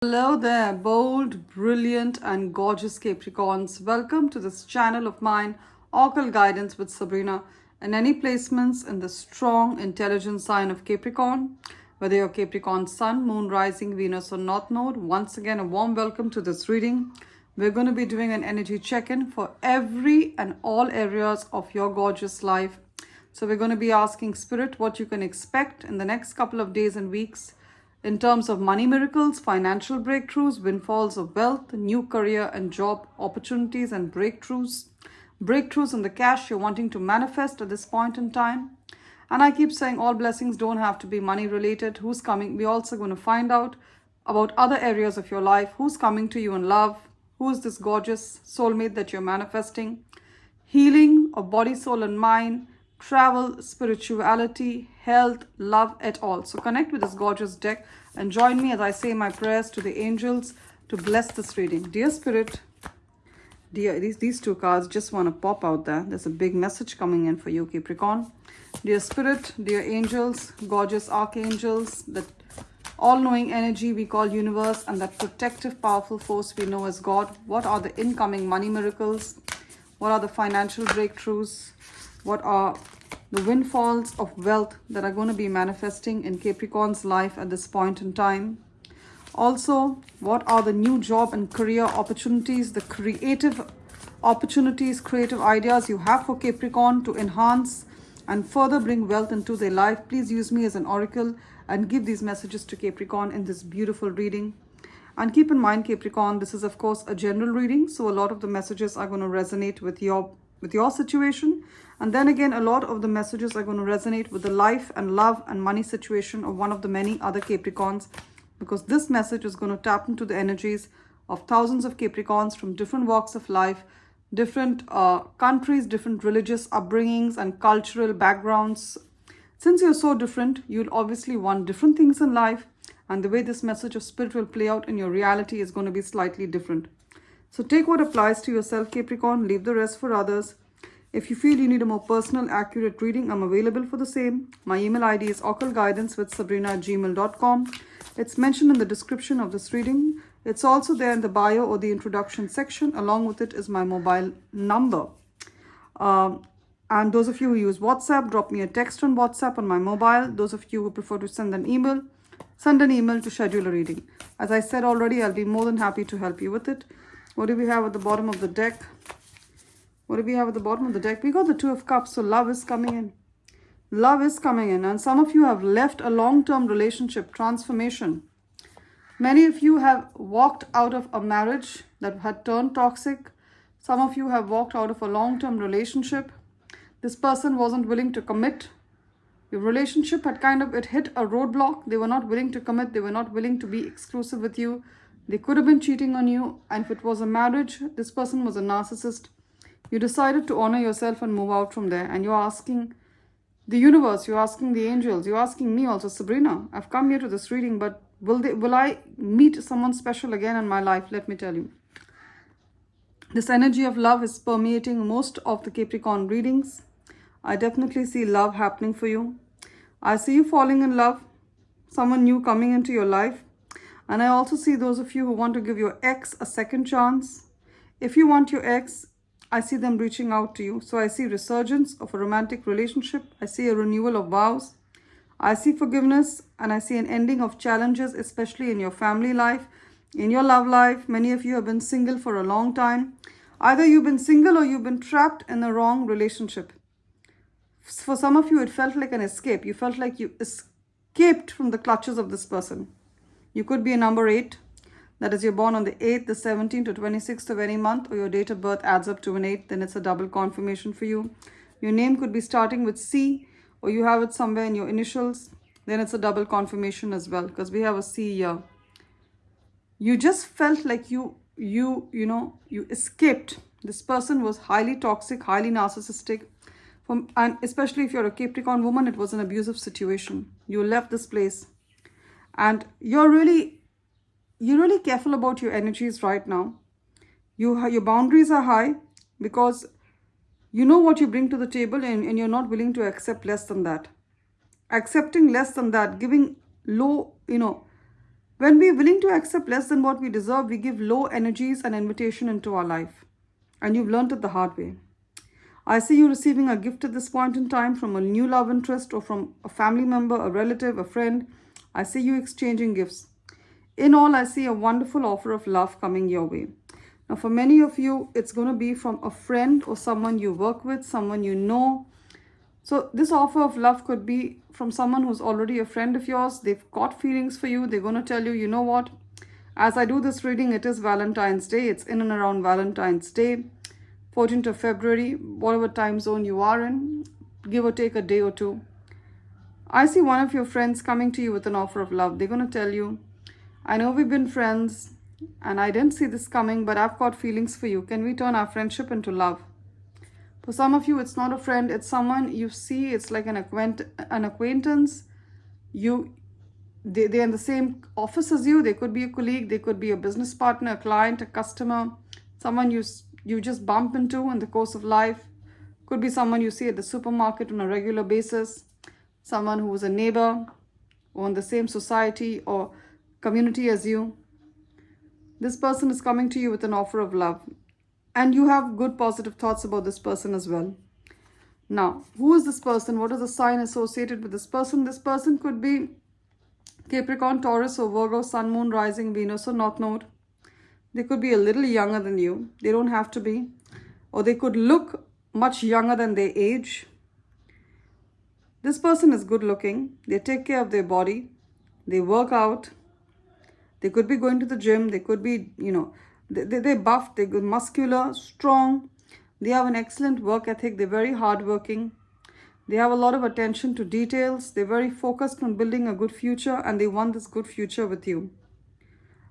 Hello there, bold, brilliant, and gorgeous Capricorns. Welcome to this channel of mine, Occult Guidance with Sabrina, and any placements in the strong, intelligent sign of Capricorn, whether you're Capricorn Sun, Moon, Rising, Venus, or North Node. Once again, a warm welcome to this reading. We're going to be doing an energy check-in for every and all areas of your gorgeous life. So we're going to be asking Spirit what you can expect in the next couple of days and weeks in terms of money miracles, financial breakthroughs, windfalls of wealth, new career and job opportunities and breakthroughs in the cash you're wanting to manifest at this point in time. And I keep saying all blessings don't have to be money related. Who's coming? We're also going to find out about other areas of your life. Who's coming to you in love? Who is this gorgeous soulmate that you're manifesting? Healing of body, soul, and mind, travel, spirituality, health, love, at all. So connect with this gorgeous deck and join me as I say my prayers to the angels to bless this reading. Dear Spirit, dear, these two cards just want to pop out there. There's a big message coming in for you, Capricorn. Dear Spirit, dear angels, gorgeous archangels, that all-knowing energy we call universe, and that protective, powerful force we know as God. What are the incoming money miracles? What are the financial breakthroughs? What are the windfalls of wealth that are going to be manifesting in Capricorn's life at this point in time? Also, what are the new job and career opportunities, the creative opportunities, creative ideas you have for Capricorn to enhance and further bring wealth into their life? Please use me as an oracle and give these messages to Capricorn in this beautiful reading. And keep in mind, Capricorn, this is of course a general reading, so a lot of the messages are going to resonate with your situation. And then again, a lot of the messages are going to resonate with the life and love and money situation of one of the many other Capricorns, because this message is going to tap into the energies of thousands of Capricorns from different walks of life, different countries, different religious upbringings and cultural backgrounds. Since you're so different, you'll obviously want different things in life, and the way this message of Spirit will play out in your reality is going to be slightly different. So take what applies to yourself, Capricorn, leave the rest for others. If you feel you need a more personal, accurate reading, I'm available for the same. My email ID is occultguidancewithsabrina@gmail.com. It's mentioned in the description of this reading. It's also there in the bio or the introduction section. Along with it is my mobile number. And those of you who use WhatsApp, drop me a text on WhatsApp on my mobile. Those of you who prefer to send an email to schedule a reading. As I said already, I'll be more than happy to help you with it. What do we have at the bottom of the deck? What do we have at the bottom of the deck? We got the Two of Cups, so love is coming in. Love is coming in, and some of you have left a long-term relationship, transformation. Many of you have walked out of a marriage that had turned toxic. Some of you have walked out of a long-term relationship. This person wasn't willing to commit. Your relationship had it hit a roadblock. They were not willing to commit. They were not willing to be exclusive with you. They could have been cheating on you. And if it was a marriage, this person was a narcissist. You decided to honor yourself and move out from there. And you're asking the universe, you're asking the angels, you're asking me also, Sabrina, I've come here to this reading, but will I meet someone special again in my life? Let me tell you. This energy of love is permeating most of the Capricorn readings. I definitely see love happening for you. I see you falling in love, someone new coming into your life. And I also see those of you who want to give your ex a second chance. If you want your ex, I see them reaching out to you. So I see resurgence of a romantic relationship. I see a renewal of vows. I see forgiveness, and I see an ending of challenges, especially in your family life, in your love life. Many of you have been single for a long time. Either you've been single or you've been trapped in a wrong relationship. For some of you, it felt like an escape. You felt like you escaped from the clutches of this person. You could be a number 8. That is, you're born on the 8th, the 17th, or 26th of any month, or your date of birth adds up to an 8, then it's a double confirmation for you. Your name could be starting with C, or you have it somewhere in your initials, then it's a double confirmation as well, because we have a C here. You just felt like you escaped. This person was highly toxic, highly narcissistic, and especially if you're a Capricorn woman, it was an abusive situation. You left this place, and you're really careful about your energies right now. Your boundaries are high because you know what you bring to the table, and you're not willing to accept less than that. Accepting less than that, giving low, When we are willing to accept less than what we deserve, we give low energies an invitation into our life. And you've learned it the hard way. I see you receiving a gift at this point in time from a new love interest or from a family member, a relative, a friend. I see you exchanging gifts. In all, I see a wonderful offer of love coming your way. Now, for many of you, it's going to be from a friend or someone you work with, someone you know. So this offer of love could be from someone who's already a friend of yours. They've got feelings for you. They're going to tell you, you know what? As I do this reading, it is Valentine's Day. It's in and around Valentine's Day, 14th of February, whatever time zone you are in, give or take a day or two. I see one of your friends coming to you with an offer of love. They're going to tell you, I know we've been friends and I didn't see this coming, but I've got feelings for you. Can we turn our friendship into love? For some of you, it's not a friend. It's someone you see. It's like an acquaintance. They're in the same office as you. They could be a colleague. They could be a business partner, a client, a customer, someone you just bump into in the course of life. Could be someone you see at the supermarket on a regular basis, someone who is a neighbor or in the same society or community as you. This person is coming to you with an offer of love, and you have good positive thoughts about this person as well. Now, who is this person? What is the sign associated with this person? This person could be Capricorn, Taurus, or Virgo, Sun, Moon, Rising, Venus, or North Node. They could be a little younger than you. They don't have to be. Or they could look much younger than their age. This person is good looking. They take care of their body. They work out. They could be going to the gym. They could be, they're buffed. They're good, muscular, strong. They have an excellent work ethic. They're very hardworking. They have a lot of attention to details. They're very focused on building a good future, and they want this good future with you.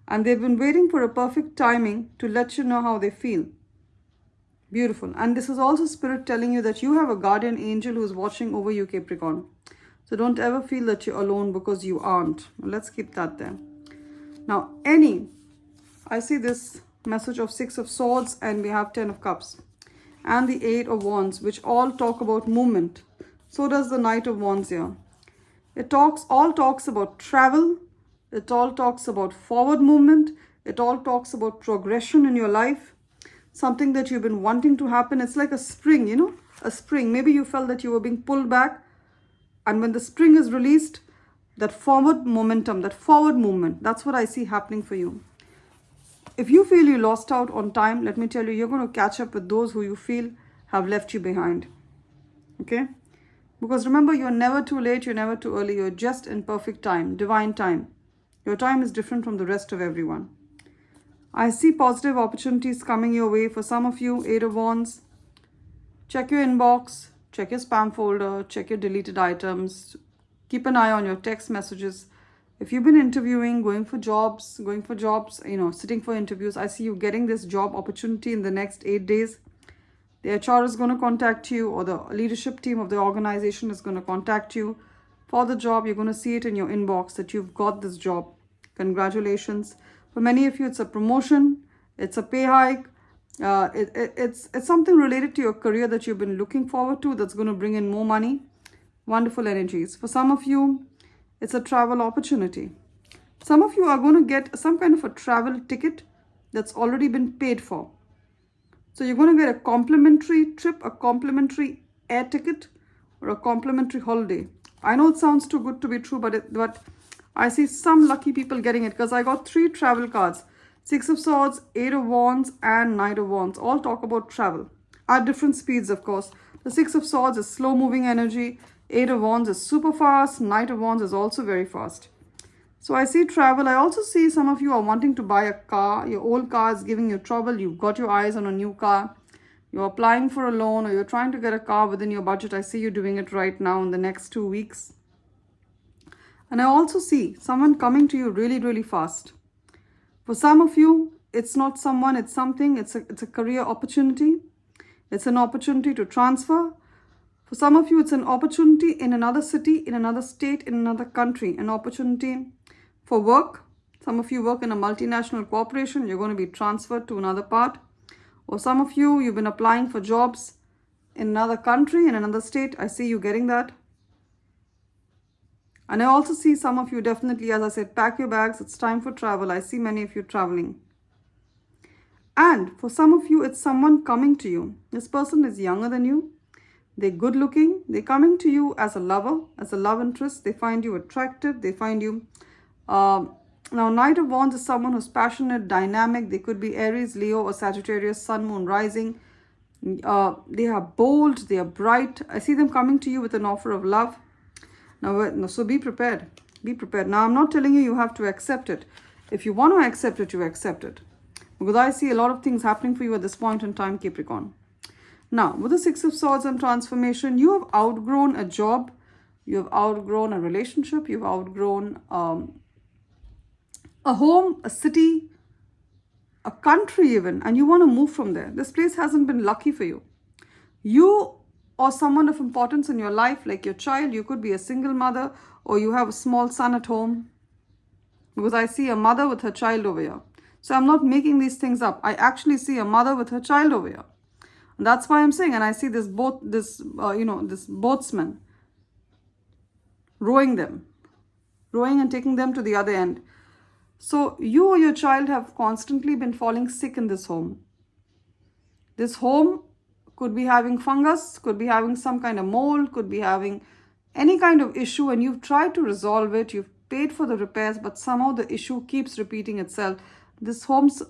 And they've been waiting for a perfect timing to let you know how they feel. Beautiful. And this is also Spirit telling you that you have a guardian angel who is watching over you, Capricorn. So don't ever feel that you're alone, because you aren't. Let's keep that there. Now, I see this message of 6 of Swords, and we have 10 of Cups. And the 8 of Wands, which all talk about movement. So does the Knight of Wands here. It all talks about travel. It all talks about forward movement. It all talks about progression in your life. Something that you've been wanting to happen. It's like a spring, a spring. Maybe you felt that you were being pulled back. And when the spring is released, that forward momentum, that forward movement, that's what I see happening for you. If you feel you lost out on time, let me tell you, you're going to catch up with those who you feel have left you behind. Okay? Because remember, you're never too late, you're never too early. You're just in perfect time, divine time. Your time is different from the rest of everyone. I see positive opportunities coming your way. For some of you, 8 of Wands. Check your inbox, check your spam folder, check your deleted items. Keep an eye on your text messages. If you've been interviewing, going for jobs, sitting for interviews, I see you getting this job opportunity in the next 8 days. The HR is going to contact you, or the leadership team of the organization is going to contact you for the job. You're going to see it in your inbox that you've got this job. Congratulations. For many of you, it's a promotion, it's a pay hike. It's something related to your career that you've been looking forward to that's going to bring in more money. Wonderful energies. For some of you, it's a travel opportunity. Some of you are going to get some kind of a travel ticket that's already been paid for. So you're going to get a complimentary trip, a complimentary air ticket, or a complimentary holiday. I know it sounds too good to be true, but I see some lucky people getting it, because I got 3 travel cards. 6 of Swords, 8 of Wands, and Knight of Wands. All talk about travel. At different speeds, of course. The 6 of Swords is slow-moving energy. 8 of Wands is super fast. Knight of Wands is also very fast. So I see travel. I also see some of you are wanting to buy a car. Your old car is giving you trouble. You've got your eyes on a new car. You're applying for a loan, or you're trying to get a car within your budget. I see you doing it right now in the next 2 weeks. And I also see someone coming to you really, really fast. For some of you, it's not someone, it's something. It's a career opportunity. It's an opportunity to transfer. For some of you, it's an opportunity in another city, in another state, in another country. An opportunity for work. Some of you work in a multinational corporation. You're going to be transferred to another part. Or some of you, you've been applying for jobs in another country, in another state. I see you getting that. And I also see some of you definitely, as I said, pack your bags. It's time for travel. I see many of you traveling. And for some of you, it's someone coming to you. This person is younger than you. They're good looking. They're coming to you as a lover, as a love interest. They find you attractive. They find you... now, Knight of Wands is someone who's passionate, dynamic. They could be Aries, Leo, or Sagittarius, Sun, Moon, Rising. They are bold. They are bright. I see them coming to you with an offer of love. Now, so be prepared. Be prepared. Now, I'm not telling you you have to accept it. If you want to accept it, you accept it. Because I see a lot of things happening for you at this point in time, Capricorn. Now, with the Six of Swords and transformation, you have outgrown a job. You have outgrown a relationship. You've outgrown a home, a city, a country even. And you want to move from there. This place hasn't been lucky for you. You or someone of importance in your life, like your child, you could be a single mother or you have a small son at home. Because I see a mother with her child over here. So I'm not making these things up. I actually see a mother with her child over here. And that's why I'm saying, and I see this boatsman rowing and taking them to the other end. So you or your child have constantly been falling sick in this home. This home could be having fungus, could be having some kind of mold, could be having any kind of issue, and you've tried to resolve it. You've paid for the repairs, but somehow the issue keeps repeating itself. This home's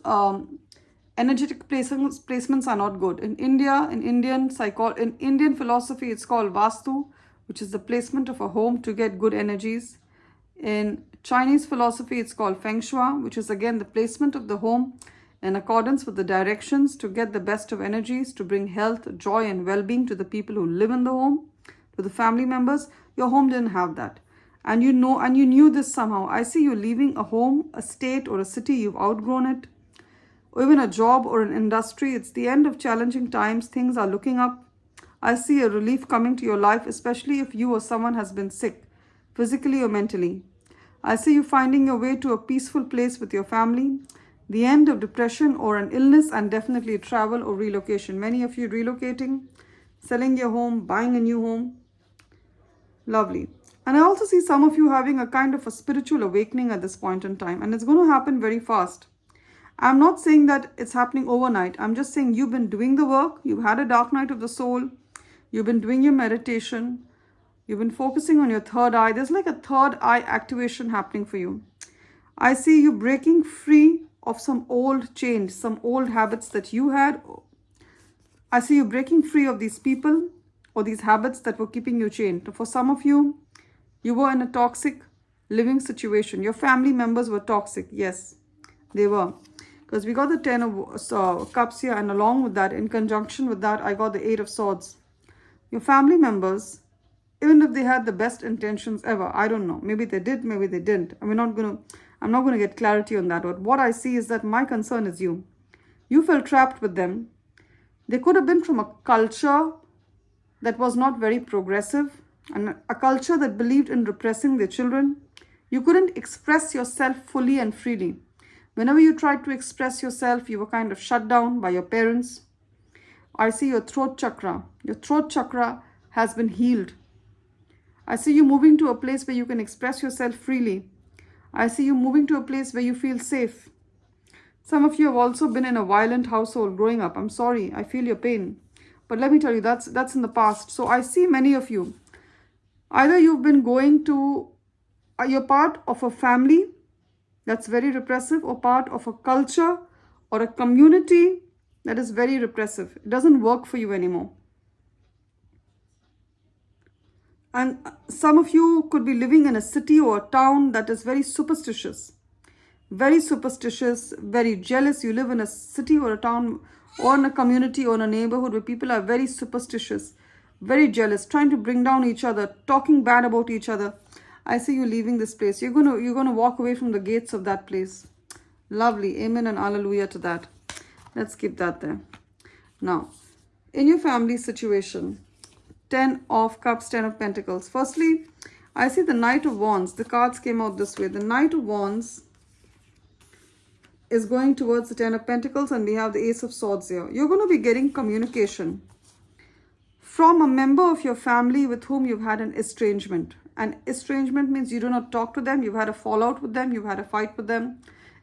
energetic placements are not good. In India, in Indian philosophy, it's called Vastu, which is the placement of a home to get good energies. In Chinese philosophy, it's called Feng Shui, which is again the placement of the home in accordance with the directions to get the best of energies, to bring health, joy, and well-being to the people who live in the home, to the family members. Your home didn't have that. And you know, and you knew this somehow. I see you leaving a home, a state, or a city. You've outgrown it. Or even a job or an industry. It's the end of challenging times. Things are looking up. I see a relief coming to your life, especially if you or someone has been sick, physically or mentally. I see you finding your way to a peaceful place with your family. The end of depression or an illness, and definitely travel or relocation. Many of you relocating, selling your home, buying a new home. Lovely. And I also see some of you having a kind of a spiritual awakening at this point in time. And it's going to happen very fast. I'm not saying that it's happening overnight. I'm just saying you've been doing the work. You've had a dark night of the soul. You've been doing your meditation. You've been focusing on your third eye. There's like a third eye activation happening for you. I see you breaking free of some old chains, some old habits that you had. I see you breaking free of these people or these habits that were keeping you chained. For some of you, you were in a toxic living situation. Your family members were toxic. Yes, they were. Because we got the 10 of Cups here, and along with that, in conjunction with that, I got the 8 of Swords. Your family members, even if they had the best intentions ever, I don't know. Maybe they did, maybe they didn't. I'm not going to get clarity on that. But what I see is that my concern is you. You felt trapped with them. They could have been from a culture that was not very progressive, and a culture that believed in repressing their children. You couldn't express yourself fully and freely. Whenever you tried to express yourself, you were kind of shut down by your parents. I see your throat chakra. Your throat chakra has been healed. I see you moving to a place where you can express yourself freely. I see you moving to a place where you feel safe. Some of you have also been in a violent household growing up. I'm sorry, I feel your pain. But let me tell you, that's in the past. So I see many of you. Either you've been going to, you're part of a family that's very repressive, or part of a culture or a community that is very repressive. It doesn't work for you anymore. And some of you could be living in a city or a town that is very superstitious, very jealous. You live in a city or a town or in a community or in a neighborhood where people are very superstitious, very jealous, trying to bring down each other, talking bad about each other. I see you leaving this place. You're going to walk away from the gates of that place. Lovely. Amen and hallelujah to that. Let's keep that there. Now, in your family situation, 10 of Cups, 10 of Pentacles. Firstly, I see the Knight of Wands. The cards came out this way. The Knight of Wands is going towards the 10 of Pentacles, and we have the Ace of Swords here. You're going to be getting communication from a member of your family with whom you've had an estrangement. And estrangement means you do not talk to them, you've had a fallout with them, you've had a fight with them.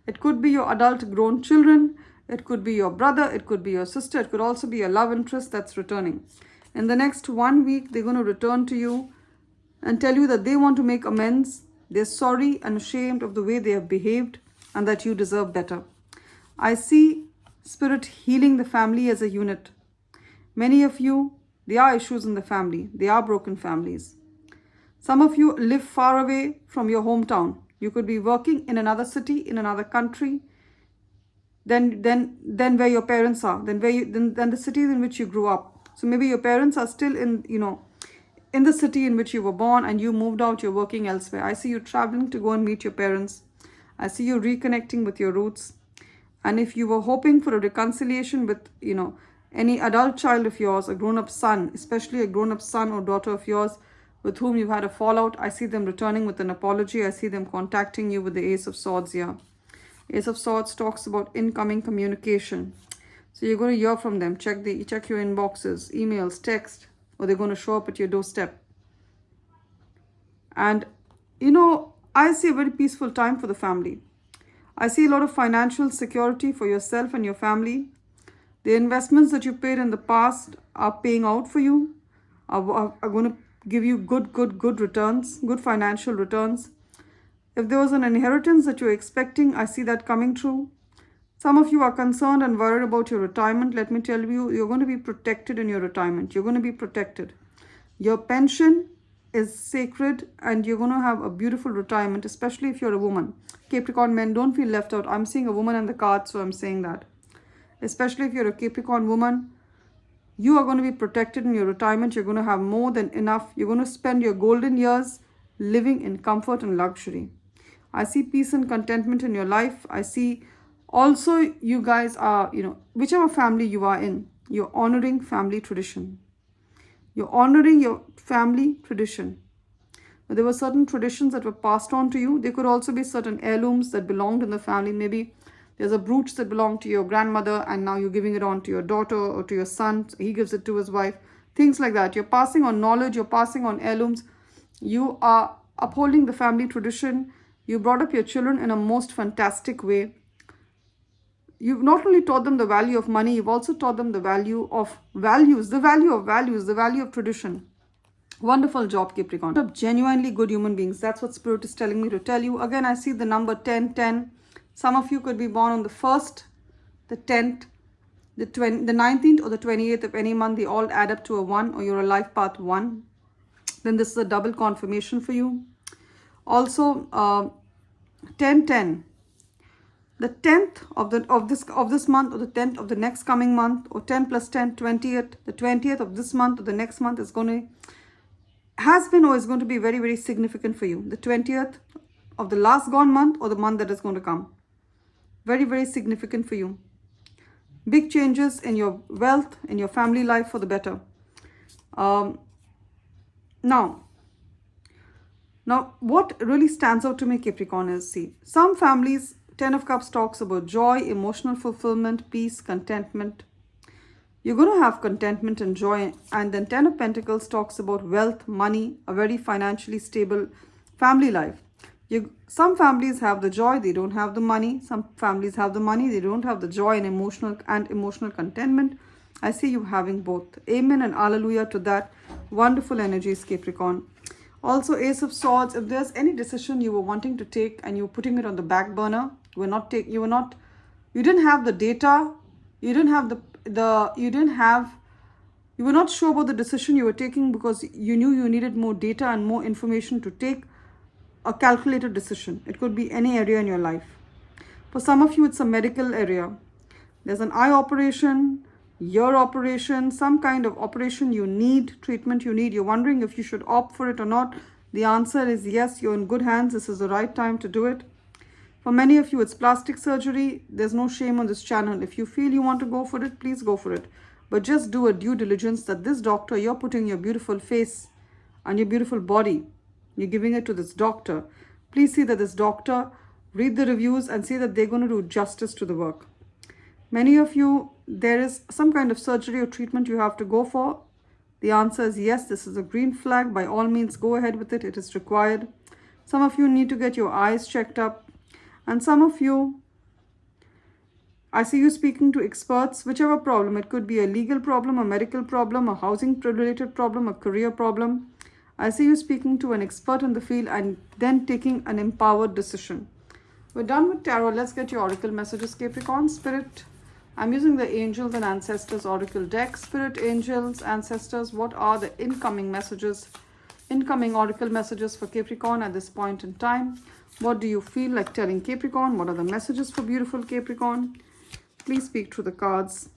It could be your adult grown children, it could be your brother, it could be your sister, it could also be a love interest that's returning. In the next 1 week, they're going to return to you and tell you that they want to make amends. They're sorry and ashamed of the way they have behaved and that you deserve better. I see Spirit healing the family as a unit. Many of you, there are issues in the family. There are broken families. Some of you live far away from your hometown. You could be working in another city, in another country, than where your parents are, than the cities in which you grew up. So maybe your parents are still in the city in which you were born and you moved out, you're working elsewhere. I see you traveling to go and meet your parents. I see you reconnecting with your roots. And if you were hoping for a reconciliation with, any adult child of yours, a grown-up son, especially a grown-up son or daughter of yours with whom you've had a fallout, I see them returning with an apology. I see them contacting you with the Ace of Swords here. Ace of Swords talks about incoming communication. So you're going to hear from them. Check your inboxes, emails, text, or they're going to show up at your doorstep. And, I see a very peaceful time for the family. I see a lot of financial security for yourself and your family. The investments that you paid in the past are paying out for you, are going to give you good returns, good financial returns. If there was an inheritance that you're expecting, I see that coming true. Some of you are concerned and worried about your retirement. Let me tell you, you're going to be protected in your retirement. You're going to be protected. Your pension is sacred and you're going to have a beautiful retirement, especially if you're a woman. Capricorn men, don't feel left out. I'm seeing a woman in the card, so I'm saying that. Especially if you're a Capricorn woman, you are going to be protected in your retirement. You're going to have more than enough. You're going to spend your golden years living in comfort and luxury. I see peace and contentment in your life. I see also you guys are, whichever family you are in, you're honoring family tradition. You're honoring your family tradition. But there were certain traditions that were passed on to you. There could also be certain heirlooms that belonged in the family. Maybe there's a brooch that belonged to your grandmother and now you're giving it on to your daughter or to your son. He gives it to his wife. Things like that. You're passing on knowledge. You're passing on heirlooms. You are upholding the family tradition. You brought up your children in a most fantastic way. You've not only taught them the value of money, you've also taught them the value of values, the value of tradition. Wonderful job, Capricorn. Genuinely good human beings. That's what Spirit is telling me to tell you. Again, I see the number 10. Some of you could be born on the 1st, the 10th, the 19th or the 28th of any month. They all add up to a 1 or you're a life path 1. Then this is a double confirmation for you. Also, 10. The 10th of this month or the 10th of the next coming month or 10 plus 10, 20th, the 20th of this month or the next month is going to be very, very significant for you. The 20th of the last gone month or the month that is going to come. Very, very significant for you. Big changes in your wealth, in your family life for the better. Now, what really stands out to me, Capricorn, is, see, some families, 10 of Cups talks about joy, emotional fulfillment, peace, contentment. You're going to have contentment and joy. And then 10 of Pentacles talks about wealth, money, a very financially stable family life. Some families have the joy, they don't have the money. Some families have the money, they don't have the joy and emotional contentment. I see you having both. Amen and hallelujah to that. Wonderful energies, Capricorn. Also, Ace of Swords, if there's any decision you were wanting to take and you're putting it on the back burner, you didn't have the data, you were not sure about the decision you were taking because you knew you needed more data and more information to take a calculated decision. It could be any area in your life. For some of you, it's a medical area. There's an eye operation, ear operation, some kind of operation you need, treatment you need. You're wondering if you should opt for it or not. The answer is yes, you're in good hands. This is the right time to do it. For many of you, it's plastic surgery. There's no shame on this channel. If you feel you want to go for it, please go for it. But just do a due diligence that this doctor, you're putting your beautiful face and your beautiful body, you're giving it to this doctor. Please see that this doctor, read the reviews and see that they're going to do justice to the work. Many of you, there is some kind of surgery or treatment you have to go for. The answer is yes, this is a green flag. By all means, go ahead with it. It is required. Some of you need to get your eyes checked up. And some of you, I see you speaking to experts, whichever problem. It could be a legal problem, a medical problem, a housing related problem, a career problem. I see you speaking to an expert in the field and then taking an empowered decision. We're done with tarot. Let's get your oracle messages, Capricorn. Spirit, I'm using the Angels and Ancestors Oracle deck. Spirit, Angels, Ancestors, what are the incoming messages, incoming oracle messages for Capricorn at this point in time? What do you feel like telling Capricorn? What are the messages for beautiful Capricorn? Please speak through the cards.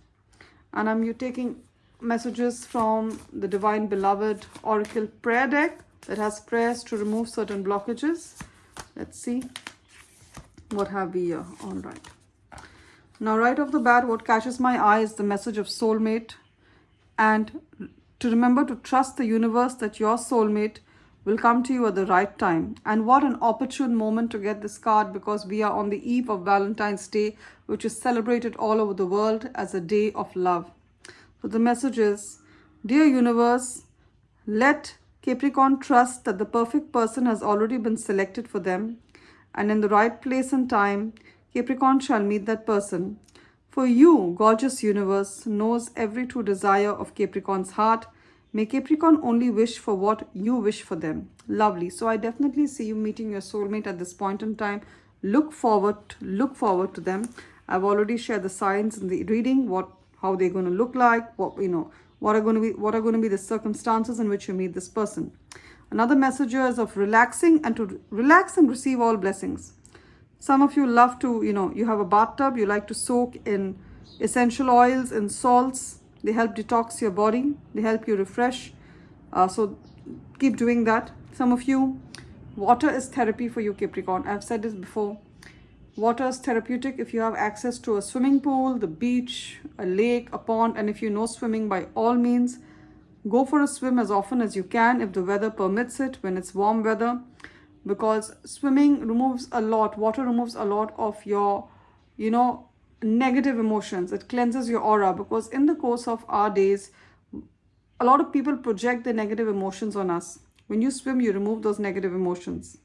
And I'm taking messages from the Divine Beloved Oracle prayer deck that has prayers to remove certain blockages. Let's see. What have we here? All right. Now, right off the bat, what catches my eye is the message of soulmate. And to remember to trust the universe that your soulmate will come to you at the right time. And what an opportune moment to get this card, because we are on the eve of Valentine's Day, which is celebrated all over the world as a day of love. So the message is, dear universe, let Capricorn trust that the perfect person has already been selected for them. And in the right place and time, Capricorn shall meet that person. For you, gorgeous universe, knows every true desire of Capricorn's heart. May Capricorn only wish for what you wish for them. Lovely. So I definitely see you meeting your soulmate at this point in time. Look forward to them. I've already shared the signs in the reading, how they're going to look like, what are going to be the circumstances in which you meet this person. Another message is of relaxing and to relax and receive all blessings. Some of you love to, you have a bathtub, you like to soak in essential oils and salts. They help detox your body. They help you refresh. So keep doing that. Some of you, water is therapy for you, Capricorn. I've said this before. Water is therapeutic if you have access to a swimming pool, the beach, a lake, a pond. And if you know swimming, by all means, go for a swim as often as you can if the weather permits it, when it's warm weather. Because swimming removes a lot, water removes a lot of your, negative emotions. It cleanses your aura, because in the course of our days, a lot of people project their negative emotions on us. When you swim, you remove those negative emotions,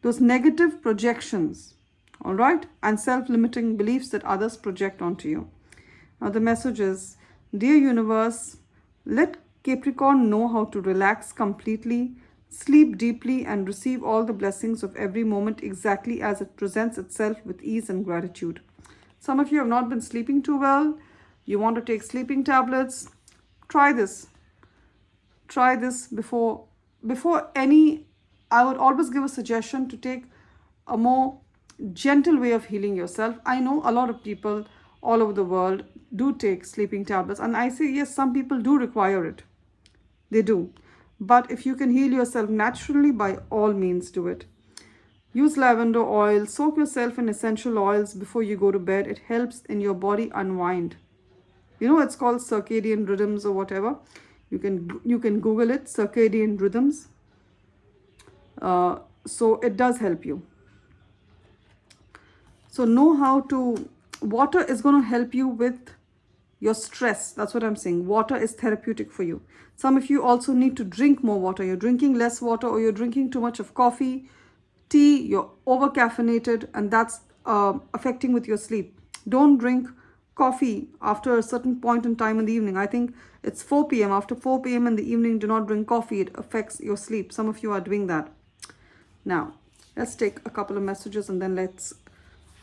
those negative projections, all right, and self-limiting beliefs that others project onto you. Now the message is, dear universe, let Capricorn know how to relax completely, sleep deeply, and receive all the blessings of every moment exactly as it presents itself with ease and gratitude. Some of you have not been sleeping too well. You want to take sleeping tablets. Try this. Try this before any. I would always give a suggestion to take a more gentle way of healing yourself. I know a lot of people all over the world do take sleeping tablets. And I say, yes, some people do require it. They do. But if you can heal yourself naturally, by all means do it. Use lavender oil. Soak yourself in essential oils before you go to bed. It helps in your body unwind. It's called circadian rhythms or whatever. You can Google it, circadian rhythms. So it does help you. So know how to, water is going to help you with your stress. That's what I'm saying. Water is therapeutic for you. Some of you also need to drink more water. You're drinking less water, or you're drinking too much of coffee, tea, you're over caffeinated, and that's affecting with your sleep. Don't drink coffee after a certain point in time in the evening. I think it's 4 p.m. After 4 p.m. in the evening, do not drink coffee. It affects your sleep. Some of you are doing that. Now, let's take a couple of messages and then let's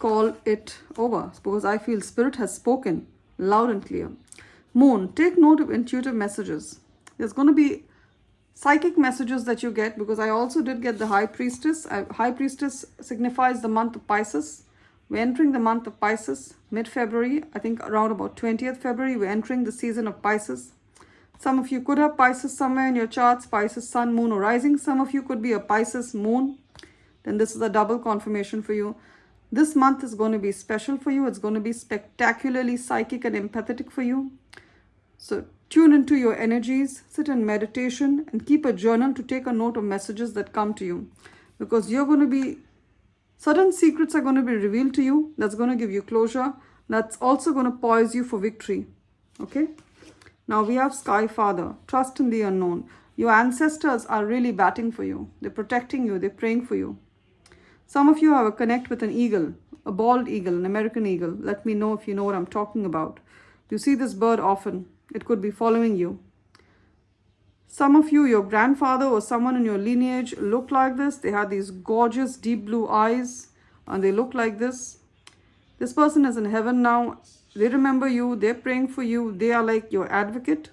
call it over, because I feel Spirit has spoken loud and clear. Moon, take note of intuitive messages. There's going to be psychic messages that you get, because I also did get the High Priestess. High Priestess signifies the month of Pisces. We're entering the month of Pisces mid-February. I think around about 20th February, we're entering the season of Pisces. Some of you could have Pisces somewhere in your charts, Pisces sun, moon, or rising. Some of you could be a Pisces moon. Then this is a double confirmation for you. This month is going to be special for you. It's going to be spectacularly psychic and empathetic for you. So tune into your energies, sit in meditation, and keep a journal to take a note of messages that come to you. Because you're going to be, certain secrets are going to be revealed to you. That's going to give you closure. That's also going to poise you for victory. Okay? Now we have Sky Father, trust in the unknown. Your ancestors are really batting for you. They're protecting you. They're praying for you. Some of you have a connect with an eagle, a bald eagle, an American eagle. Let me know if you know what I'm talking about. You see this bird often. It could be following you. Some of you, your grandfather or someone in your lineage look like this. They had these gorgeous deep blue eyes and they look like this. This person is in heaven now. They remember you. They're praying for you. They are like your advocate.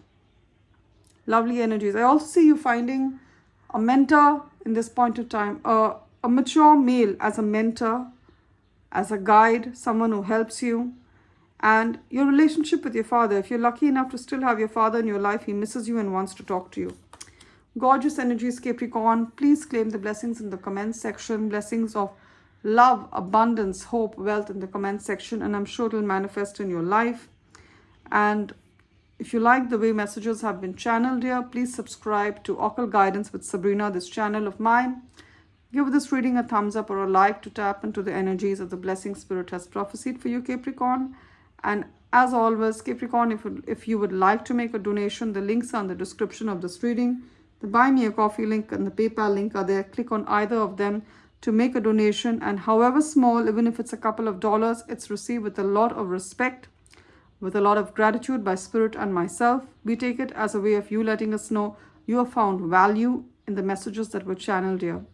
Lovely energies. I also see you finding a mentor in this point of time. A mature male as a mentor, as a guide, someone who helps you. And your relationship with your father. If you're lucky enough to still have your father in your life, he misses you and wants to talk to you. Gorgeous energies, Capricorn. Please claim the blessings in the comments section. Blessings of love, abundance, hope, wealth in the comment section. And I'm sure it will manifest in your life. And if you like the way messages have been channeled here, please subscribe to Occult Guidance with Sabrina, this channel of mine. Give this reading a thumbs up or a like to tap into the energies of the blessing Spirit has prophesied for you, Capricorn. And as always, Capricorn, if you would like to make a donation, the links are in the description of this reading. The Buy Me a Coffee link and the PayPal link are there. Click on either of them to make a donation. And however small, even if it's a couple of dollars, it's received with a lot of respect, with a lot of gratitude by Spirit and myself. We take it as a way of you letting us know you have found value in the messages that were channeled here.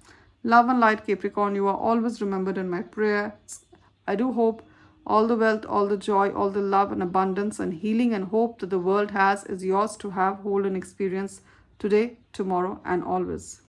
Love and light, Capricorn. You are always remembered in my prayers. I do hope all the wealth, all the joy, all the love and abundance and healing and hope that the world has is yours to have, hold and experience today, tomorrow and always.